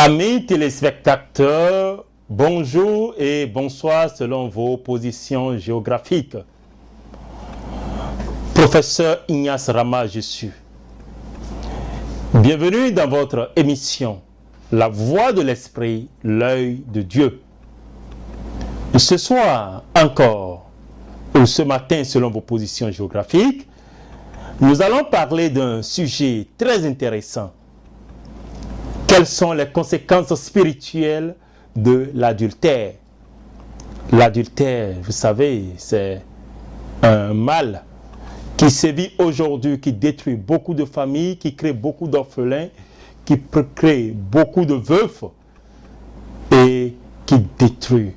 Amis téléspectateurs, bonjour et bonsoir selon vos positions géographiques. Professeur Ignace Rama, je suis. Bienvenue dans votre émission La Voix de l'Esprit, l'œil de Dieu. Ce soir encore, ou ce matin selon vos positions géographiques, nous allons parler d'un sujet très intéressant. Quelles sont les conséquences spirituelles de l'adultère? L'adultère, vous savez, c'est un mal qui sévit aujourd'hui, qui détruit beaucoup de familles, qui crée beaucoup d'orphelins, qui crée beaucoup de veufs et qui détruit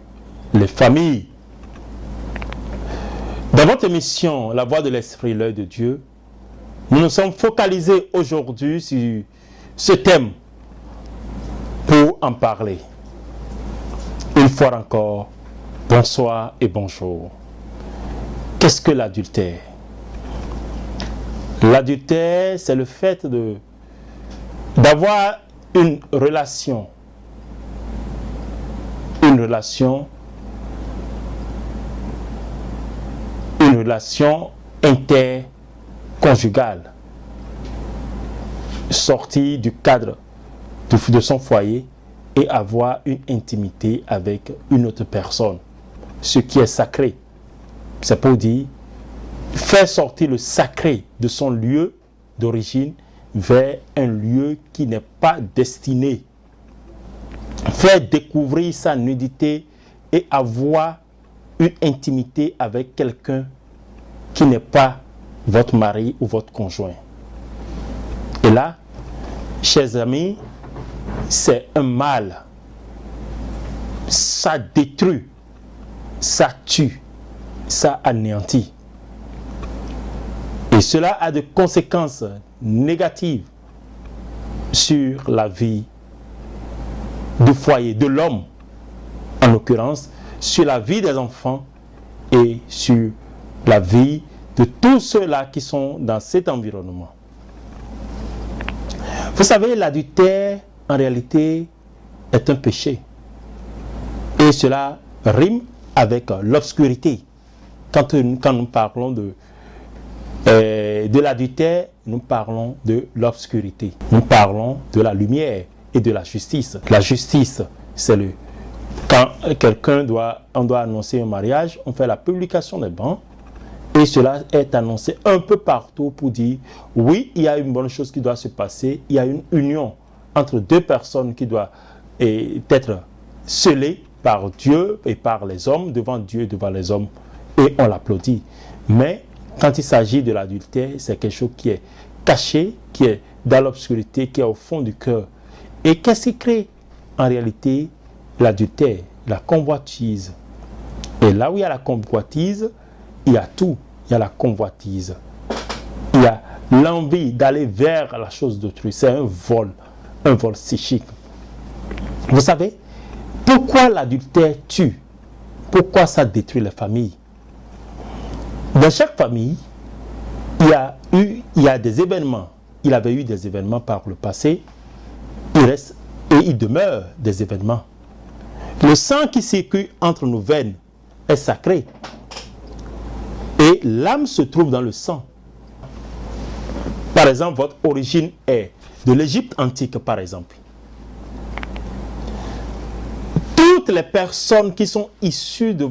les familles. Dans votre émission, La Voix de l'Esprit, l'œil de Dieu, nous nous sommes focalisés aujourd'hui sur ce thème pour en parler. Une fois encore, bonsoir et bonjour. Qu'est-ce que l'adultère? L'adultère, c'est le fait d'avoir une relation interconjugale, sortie du cadre de son foyer et avoir une intimité avec une autre personne, ce qui est sacré. C'est pour dire faire sortir le sacré de son lieu d'origine vers un lieu qui n'est pas destiné. Faire découvrir sa nudité et avoir une intimité avec quelqu'un qui n'est pas votre mari ou votre conjoint. Et là, chers amis, c'est un mal. Ça détruit, ça tue, ça anéantit. Et cela a des conséquences négatives sur la vie du foyer, de l'homme, en l'occurrence, sur la vie des enfants et sur la vie de tous ceux-là qui sont dans cet environnement. Vous savez, l'adultère, en réalité, est un péché. Et cela rime avec l'obscurité. Quand nous parlons de l'adultère, nous parlons de l'obscurité. Nous parlons de la lumière et de la justice. La justice, c'est quand on doit annoncer un mariage, on fait la publication des bans. Et cela est annoncé un peu partout pour dire, oui, il y a une bonne chose qui doit se passer, il y a une union entre deux personnes qui doit être scellée par Dieu et par les hommes, devant Dieu et devant les hommes, et on l'applaudit. Mais quand il s'agit de l'adultère, c'est quelque chose qui est caché, qui est dans l'obscurité, qui est au fond du cœur. Et qu'est-ce qui crée en réalité l'adultère? La convoitise. Et là où il y a la convoitise, il y a tout. Il y a la convoitise. Il y a l'envie d'aller vers la chose d'autrui. C'est un vol psychique. Vous savez, pourquoi l'adultère tue? Pourquoi ça détruit les familles? Dans chaque famille, il y a des événements. Il avait eu des événements par le passé. Il reste et il demeure des événements. Le sang qui circule entre nos veines est sacré. Et l'âme se trouve dans le sang. Par exemple, votre origine est de l'Égypte antique, par exemple. Toutes les personnes qui sont issues de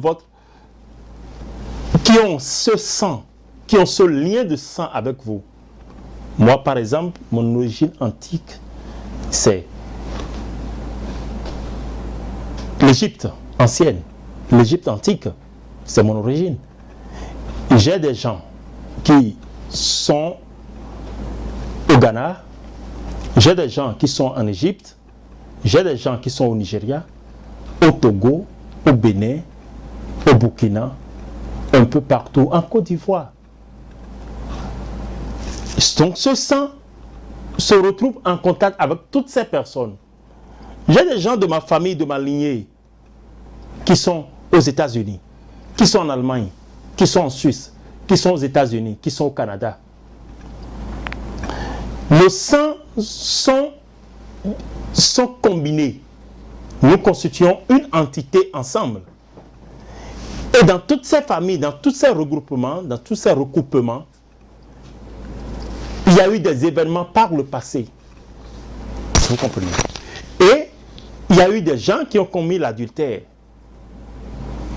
qui ont ce sang, qui ont ce lien de sang avec vous. Moi, par exemple, mon origine antique, c'est l'Égypte ancienne. L'Égypte antique, c'est mon origine. J'ai des gens qui sont au Ghana, j'ai des gens qui sont en Égypte, j'ai des gens qui sont au Nigeria, au Togo, au Bénin, au Burkina, un peu partout, en Côte d'Ivoire. Donc ce sang se retrouve en contact avec toutes ces personnes. J'ai des gens de ma famille, de ma lignée, qui sont aux États-Unis, qui sont en Allemagne, qui sont en Suisse, qui sont aux États-Unis, qui sont au Canada. Le sang sont sont combinés. Nous constituons une entité ensemble. Et dans toutes ces familles, dans tous ces regroupements, dans tous ces recoupements, il y a eu des événements par le passé. Vous comprenez? Et il y a eu des gens qui ont commis l'adultère.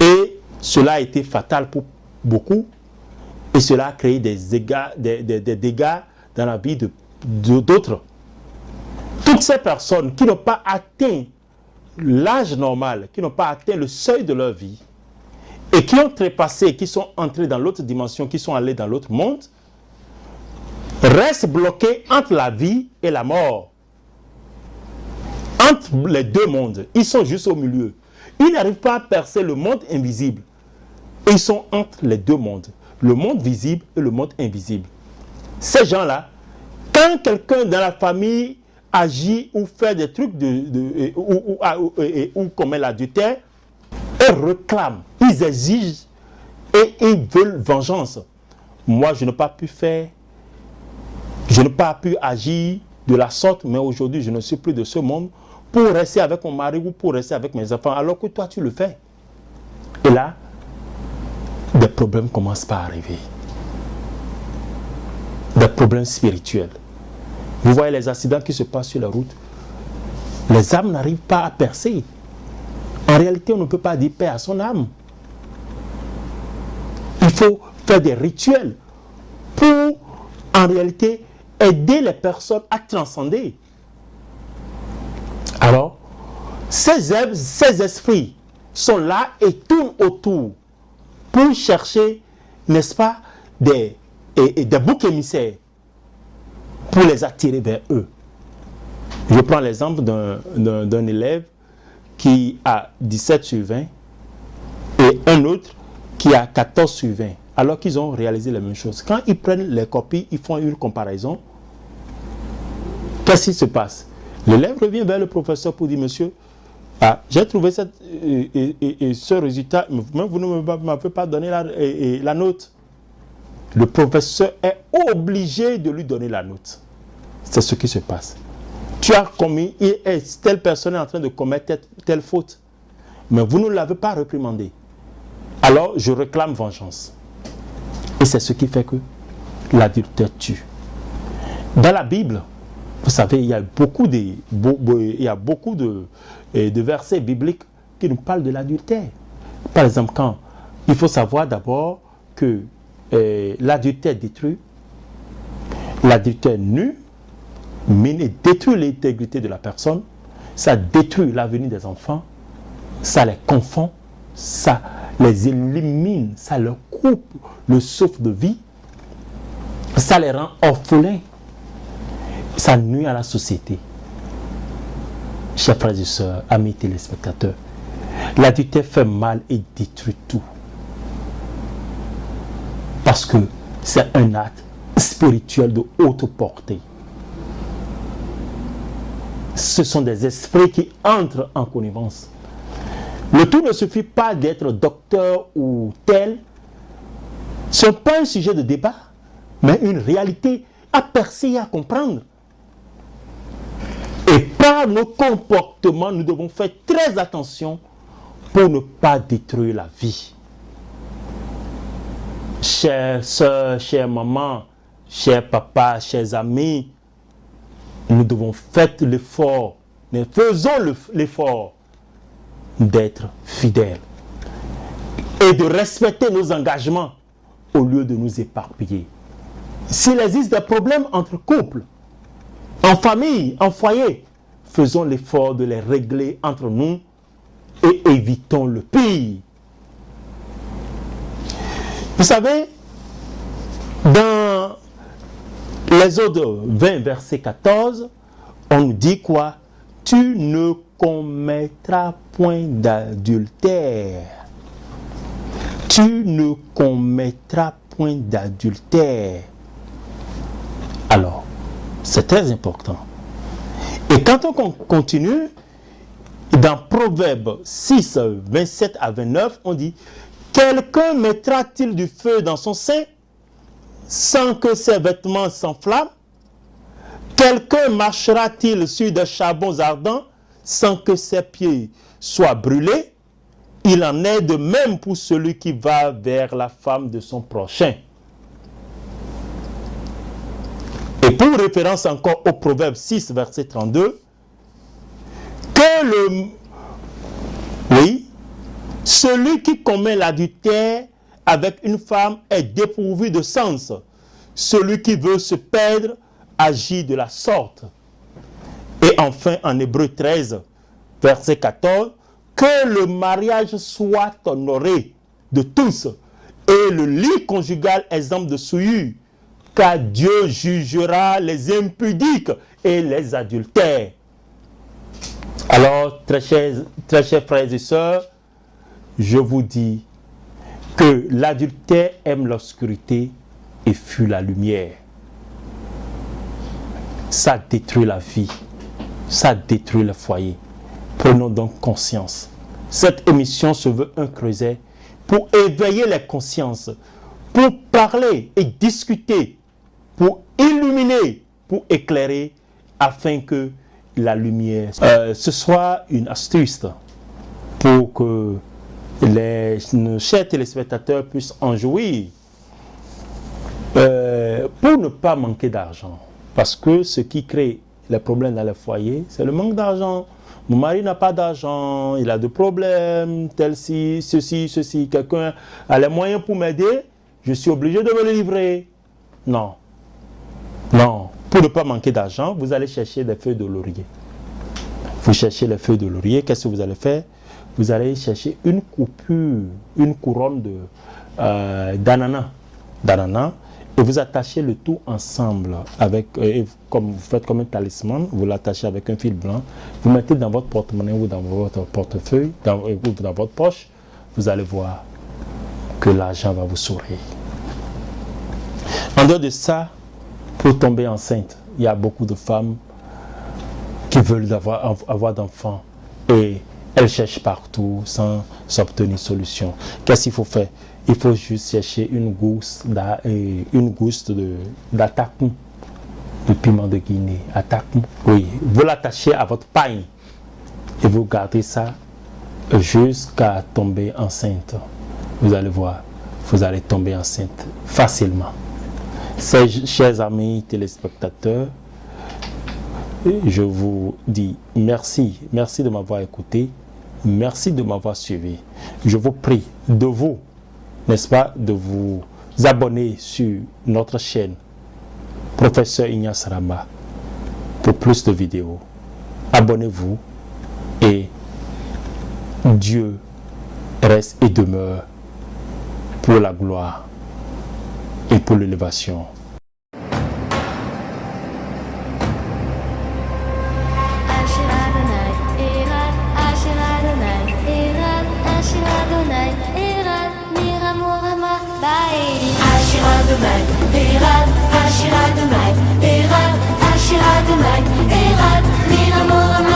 Et cela a été fatal pour beaucoup. Et cela a créé des dégâts dans la vie d'autres. Toutes ces personnes qui n'ont pas atteint l'âge normal, qui n'ont pas atteint le seuil de leur vie, et qui ont trépassé, qui sont entrés dans l'autre dimension, qui sont allés dans l'autre monde, restent bloqués entre la vie et la mort. Entre les deux mondes. Ils sont juste au milieu. Ils n'arrivent pas à percer le monde invisible. Ils sont entre les deux mondes. Le monde visible et le monde invisible. Ces gens-là, quand quelqu'un dans la famille agit ou fait des trucs ou commet l'adultère, ils réclament, ils exigent et ils veulent vengeance. Moi, je n'ai pas pu faire, je n'ai pas pu agir de la sorte, mais aujourd'hui, je ne suis plus de ce monde pour rester avec mon mari ou pour rester avec mes enfants, alors que toi, tu le fais. Et là, des problèmes commencent par arriver. Des problèmes spirituels. Vous voyez les accidents qui se passent sur la route. Les âmes n'arrivent pas à percer. En réalité, on ne peut pas dire paix à son âme. Il faut faire des rituels pour, en réalité, aider les personnes à transcender. Alors, ces esprits sont là et tournent autour pour chercher, n'est-ce pas, des boucs émissaires pour les attirer vers eux. Je prends l'exemple d'un élève qui a 17 sur 20 et un autre qui a 14 sur 20, alors qu'ils ont réalisé la même chose. Quand ils prennent les copies, ils font une comparaison. Qu'est-ce qui se passe? L'élève revient vers le professeur pour dire, monsieur, j'ai trouvé ce résultat, mais vous ne m'avez pas donné la note. Le professeur est obligé de lui donner la note. C'est ce qui se passe. Tu as commis, telle personne est en train de commettre telle faute, mais vous ne l'avez pas réprimandé. Alors, je réclame vengeance. Et c'est ce qui fait que l'adultère tue. Dans la Bible, vous savez, il y a beaucoup de versets bibliques qui nous parlent de l'adultère. Par exemple, quand il faut savoir d'abord que l'adultère détruit, l'adultère nue, mine et détruit l'intégrité de la personne, ça détruit l'avenir des enfants, ça les confond, ça les élimine, ça leur coupe le souffle de vie, ça les rend orphelins, ça nuit à la société. Chers frères et sœurs, amis téléspectateurs, l'adultère fait mal et détruit tout. Parce que c'est un acte spirituel de haute portée. Ce sont des esprits qui entrent en connivence. Le tout ne suffit pas d'être docteur ou tel. Ce n'est pas un sujet de débat, mais une réalité à percer et à comprendre. Et par nos comportements, nous devons faire très attention pour ne pas détruire la vie. Chères sœurs, chères mamans, chers papas, chers amis, nous devons faire l'effort, mais faisons l'effort d'être fidèles et de respecter nos engagements au lieu de nous éparpiller. S'il existe des problèmes entre couples, en famille, en foyer, faisons l'effort de les régler entre nous et évitons le pire. Vous savez, dans l'Exode 20, verset 14, on nous dit quoi? Tu ne commettras point d'adultère. Tu ne commettras point d'adultère. Alors, c'est très important. Et quand on continue, dans Proverbe 6, 27 à 29, on dit: quelqu'un mettra-t-il du feu dans son sein sans que ses vêtements s'enflamment? Quelqu'un marchera-t-il sur des charbons ardents sans que ses pieds soient brûlés? Il en est de même pour celui qui va vers la femme de son prochain. Et pour référence encore au Proverbe 6, verset 32, celui qui commet l'adultère avec une femme est dépourvu de sens. Celui qui veut se perdre agit de la sorte. Et enfin, en Hébreux 13, verset 14, que le mariage soit honoré de tous et le lit conjugal exempt de souillure, car Dieu jugera les impudiques et les adultères. Alors, très chers frères et sœurs, je vous dis que l'adultère aime l'obscurité et fuit la lumière. Ça détruit la vie, ça détruit le foyer. Prenons donc conscience. Cette émission se veut un creuset pour éveiller les consciences, pour parler et discuter, pour illuminer, pour éclairer, afin que la lumière, ce soit une astuce pour que nos chers téléspectateurs puissent en jouir, pour ne pas manquer d'argent. Parce que ce qui crée les problèmes dans les foyers, c'est le manque d'argent. Mon mari n'a pas d'argent, il a des problèmes, tel ci, ceci, quelqu'un a les moyens pour m'aider, je suis obligé de me le livrer. Non. Non. Pour ne pas manquer d'argent, vous allez chercher des feuilles de laurier. Vous cherchez les feuilles de laurier, qu'est-ce que vous allez faire? Vous allez chercher une coupure, une couronne d'ananas. Et vous attachez le tout ensemble avec, comme vous faites comme un talisman, vous l'attachez avec un fil blanc, vous mettez dans votre porte-monnaie ou dans votre portefeuille, ou dans votre poche, vous allez voir que l'argent va vous sourire. En dehors de ça, pour tomber enceinte, il y a beaucoup de femmes qui veulent avoir d'enfants et elles cherchent partout sans obtenir solution. Qu'est-ce qu'il faut faire? Il faut juste chercher une gousse d'attaquant, de piment de Guinée. Attaquant. Oui, vous l'attachez à votre paille et vous gardez ça jusqu'à tomber enceinte. Vous allez voir, vous allez tomber enceinte facilement. Chers amis téléspectateurs, je vous dis merci de m'avoir écouté, merci de m'avoir suivi. Je vous prie de vous, n'est-ce pas, de vous abonner sur notre chaîne Professeur Ignace Rama pour plus de vidéos. Abonnez-vous et Dieu reste et demeure pour la gloire et pour l'élévation. Adonai, Erad, Asher Adonai, Erad, Asher Adonai, Erad, Miramoram.